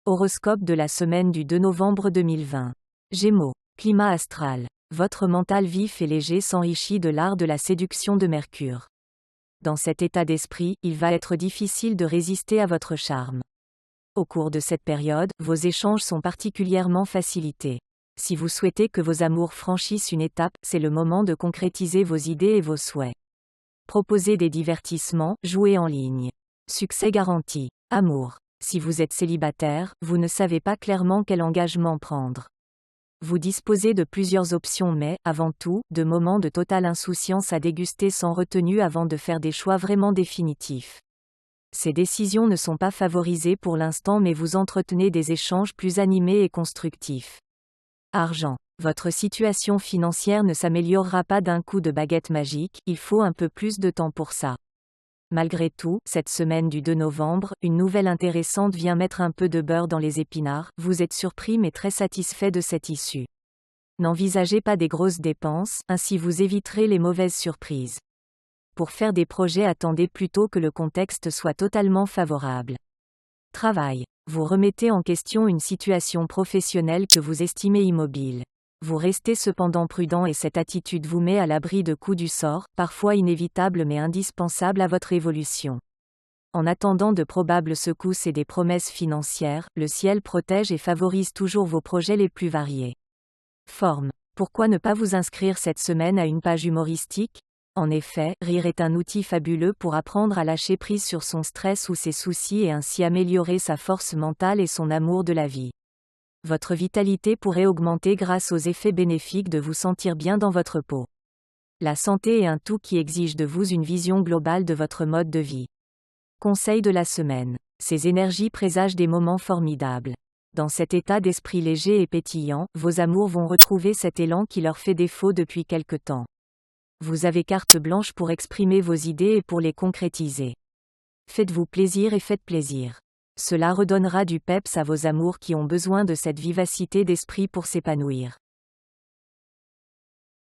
Horoscope de la semaine du 2 novembre 2020. Gémeaux. Climat astral. Votre mental vif et léger s'enrichit de l'art de la séduction de Mercure. Dans cet état d'esprit, il va être difficile de résister à votre charme. Au cours de cette période, vos échanges sont particulièrement facilités. Si vous souhaitez que vos amours franchissent une étape, c'est le moment de concrétiser vos idées et vos souhaits. Proposez des divertissements, jouez en ligne. Succès garanti. Amour. Si vous êtes célibataire, vous ne savez pas clairement quel engagement prendre. Vous disposez de plusieurs options mais, avant tout, de moments de totale insouciance à déguster sans retenue avant de faire des choix vraiment définitifs. Ces décisions ne sont pas favorisées pour l'instant mais vous entretenez des échanges plus animés et constructifs. Argent. Votre situation financière ne s'améliorera pas d'un coup de baguette magique, il faut un peu plus de temps pour ça. Malgré tout, cette semaine du 2 novembre, une nouvelle intéressante vient mettre un peu de beurre dans les épinards, vous êtes surpris mais très satisfait de cette issue. N'envisagez pas des grosses dépenses, ainsi vous éviterez les mauvaises surprises. Pour faire des projets, attendez plutôt que le contexte soit totalement favorable. Travail. Vous remettez en question une situation professionnelle que vous estimez immobile. Vous restez cependant prudent et cette attitude vous met à l'abri de coups du sort, parfois inévitables mais indispensables à votre évolution. En attendant de probables secousses et des promesses financières, le ciel protège et favorise toujours vos projets les plus variés. Forme. Pourquoi ne pas vous inscrire cette semaine à une page humoristique ? En effet, rire est un outil fabuleux pour apprendre à lâcher prise sur son stress ou ses soucis et ainsi améliorer sa force mentale et son amour de la vie. Votre vitalité pourrait augmenter grâce aux effets bénéfiques de vous sentir bien dans votre peau. La santé est un tout qui exige de vous une vision globale de votre mode de vie. Conseil de la semaine. Ces énergies présagent des moments formidables. Dans cet état d'esprit léger et pétillant, vos amours vont retrouver cet élan qui leur fait défaut depuis quelque temps. Vous avez carte blanche pour exprimer vos idées et pour les concrétiser. Faites-vous plaisir et faites plaisir. Cela redonnera du peps à vos amours qui ont besoin de cette vivacité d'esprit pour s'épanouir.